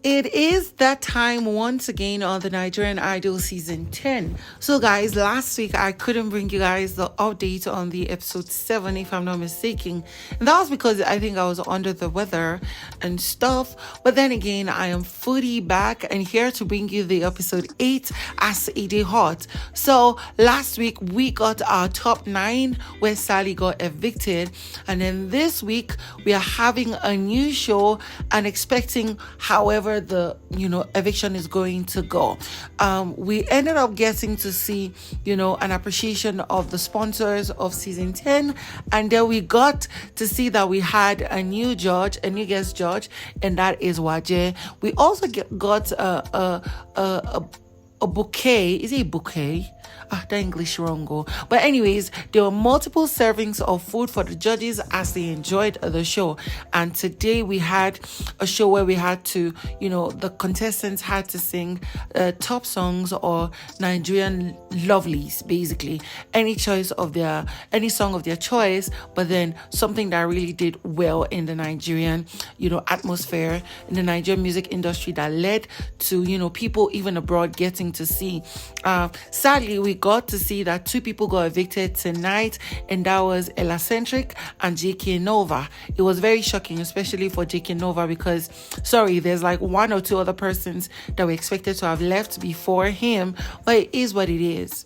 It is that time once again on the Nigerian Idol season 10. So guys, last week I couldn't bring you guys the update on the episode 7 if I'm not mistaken. And that was because I think I was under the weather and stuff. But then again, I am fully back and here to bring you the episode 8 as it is hot. So last week we got our top 9 where Sally got evicted. And then this week we are having a new show and expecting however the eviction is going to go. We ended up getting to see an appreciation of the sponsors of season 10, and then we got to see that we had a new guest judge, and that is Waje. We also got a bouquet. Is it a bouquet? The English wrong go. But anyways, there were multiple servings of food for the judges as they enjoyed the show. And today we had a show where we had to, the contestants had to sing top songs or Nigerian lovelies, basically. Any song of their choice, but then something that really did well in the Nigerian, atmosphere, in the Nigerian music industry that led to, people even abroad getting to see. Sadly, we got to see that 2 people got evicted tonight, and that was Elacentric and JK Nova. It was very shocking, especially for JK Nova, because there's like 1 or 2 other persons that we expected to have left before him, but it is what it is.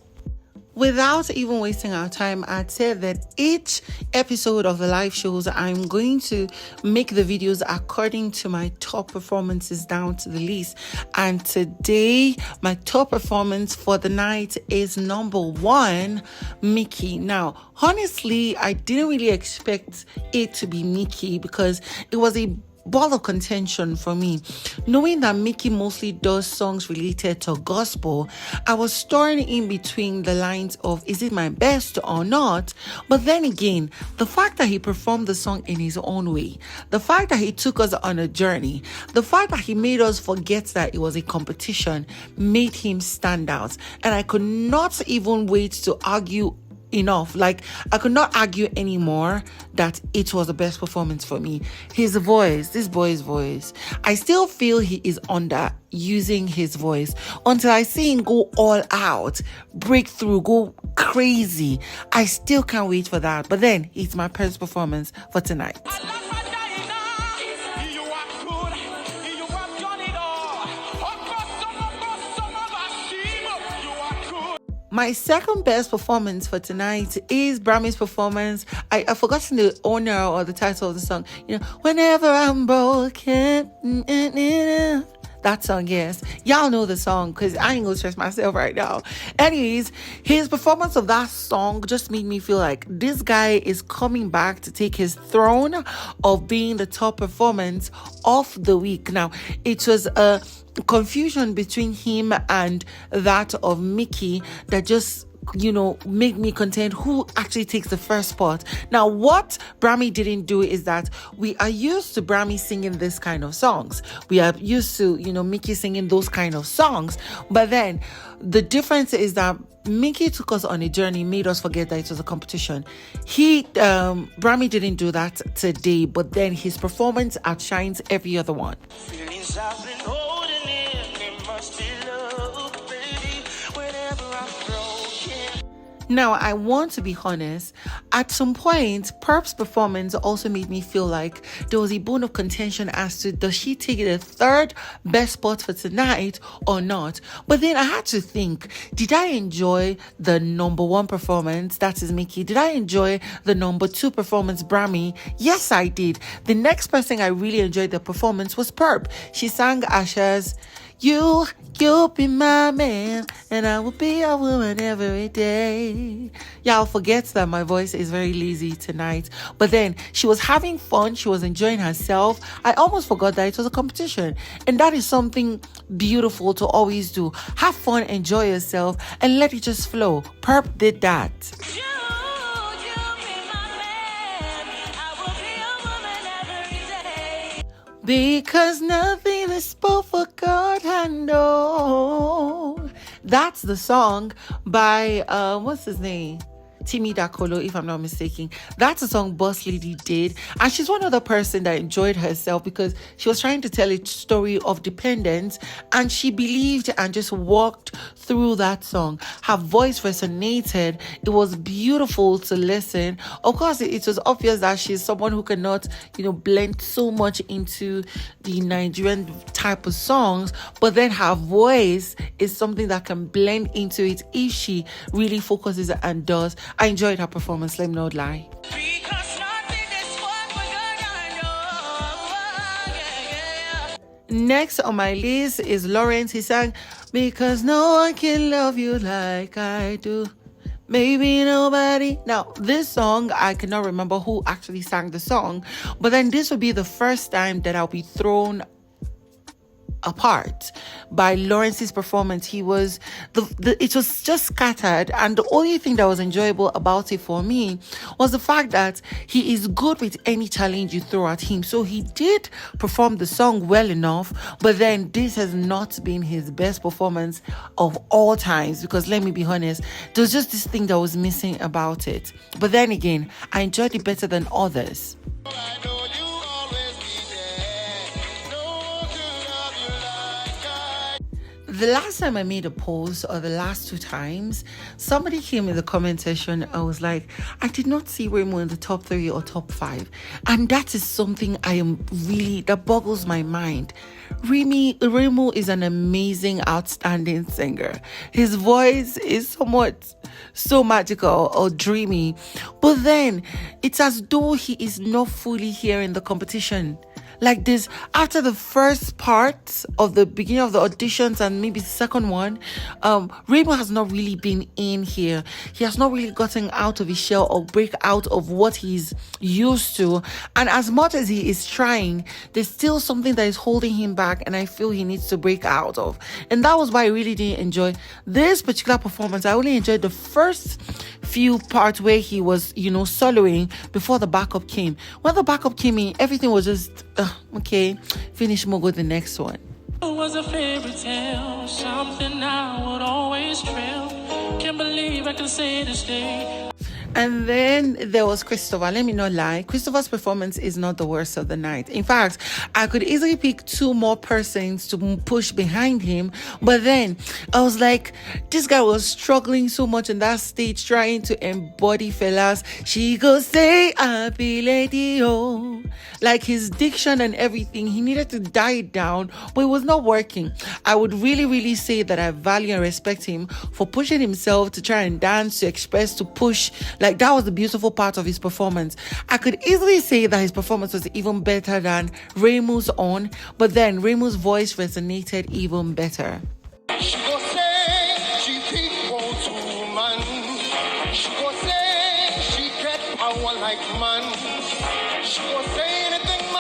Without even wasting our time, I'd say that each episode of the live shows, I'm going to make the videos according to my top performances down to the least. And today, my top performance for the night is number 1, Mickey. Now, honestly, I didn't really expect it to be Mickey because it was a ball of contention for me. Knowing that Mickey mostly does songs related to gospel, I was torn in between the lines of is it my best or not? But then again, the fact that he performed the song in his own way, the fact that he took us on a journey, the fact that he made us forget that it was a competition made him stand out. And I could not even wait to argue enough. Like, I could not argue anymore that it was the best performance for me. His voice, this boy's voice, I still feel he is under using his voice until I see him go all out, break through, go crazy. I still can't wait for that. But then it's my best performance for tonight. My second best performance for tonight is Bram's performance. I've forgotten the owner or the title of the song. Whenever I'm broken. That song, yes. Y'all know the song because I ain't gonna stress myself right now. Anyways, his performance of that song just made me feel like this guy is coming back to take his throne of being the top performance of the week. Now, it was a confusion between him and that of Mickey that just make me contend who actually takes the first spot. Now, what Brammy didn't do is that we are used to Brammy singing this kind of songs. We are used to, Mickey singing those kind of songs. But then the difference is that Mickey took us on a journey, made us forget that it was a competition. Brammy didn't do that today, but then his performance outshines every other one. Now, I want to be honest, at some point, Perp's performance also made me feel like there was a bone of contention as to does she take the 3rd best spot for tonight or not? But then I had to think, did I enjoy the number 1 performance? That is Mickey. Did I enjoy the number 2 performance, Brammy? Yes, I did. The next person I really enjoyed the performance was Perp. She sang Asha's You'll be my man, and I will be your woman every day. Y'all forget that my voice is very lazy tonight. But then she was having fun. She was enjoying herself. I almost forgot that it was a competition. And that is something beautiful to always do. Have fun, enjoy yourself, and let it just flow. Perp did that. Because nothing is spoke for God and no. That's the song by what's his name? Timmy Dakolo, if I'm not mistaken. That's a song Boss Lady did. And she's one other person that enjoyed herself because she was trying to tell a story of dependence and she believed and just walked through that song. Her voice resonated. It was beautiful to listen. Of course, it was obvious that she's someone who cannot, blend so much into the Nigerian type of songs, but then her voice is something that can blend into it if she really focuses and does. I enjoyed her performance, let me not lie. Next on my list is Lawrence. He sang, "Because no one can love you like I do. Maybe nobody." Now, this song, I cannot remember who actually sang the song, but then this will be the first time that I'll be thrown apart by Lawrence's performance. It was just scattered, and the only thing that was enjoyable about it for me was the fact that he is good with any challenge you throw at him. So he did perform the song well enough, but then this has not been his best performance of all times, because let me be honest, there's just this thing that was missing about it. But then again, I enjoyed it better than others. The last time I made a post, or the last two times, somebody came in the comment section. I was like, I did not see Remo in the top 3 or top 5. And that is something that boggles my mind. Remo is an amazing, outstanding singer. His voice is so magical or dreamy. But then it's as though he is not fully here in the competition. Like this, after the first part of the beginning of the auditions and maybe the second one, Remo has not really been in here. He has not really gotten out of his shell or break out of what he's used to. And as much as he is trying, there's still something that is holding him back, and I feel he needs to break out of. And that was why I really didn't enjoy this particular performance. I only enjoyed the first few parts where he was, soloing before the backup came. When the backup came in, everything was just okay, finish, we'll go the next one. It was a fairy tale, something I would always trail. Can't believe I can say this day. And then there was Christopher. Let me not lie, Christopher's performance is not the worst of the night. In fact, I could easily pick 2 more persons to push behind him, but then I was like, this guy was struggling so much on that stage trying to embody fellas. She go say happy lady, oh, like his diction and everything, he needed to die down, but it was not working. I would really say that I value and respect him for pushing himself to try and dance, to express, to push. Like, that was the beautiful part of his performance. I could easily say that his performance was even better than Remo's own, but then Remo's voice resonated even better. She go say she equal to man. She go say she get power like man. She go say anything.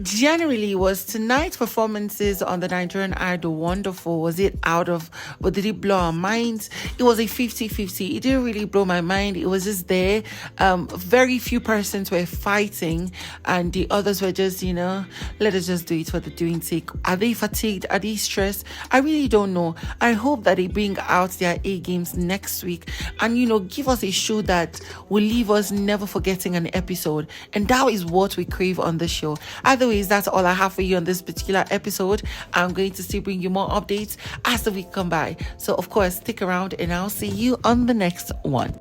Generally, was tonight's performances on the Nigerian Idol wonderful? Was it but did it blow our minds? It was a 50-50. It didn't really blow my mind. It was just there. Very few persons were fighting, and the others were just, let us just do it for the doing sake. Are they fatigued? Are they stressed? I really don't know. I hope that they bring out their A games next week and, give us a show that will leave us never forgetting an episode. And that is what we crave on the show. Either way, that's all I have for you on this particular episode. I'm going to still bring you more updates as the week come by. So, of course, stick around and I'll see you on the next one.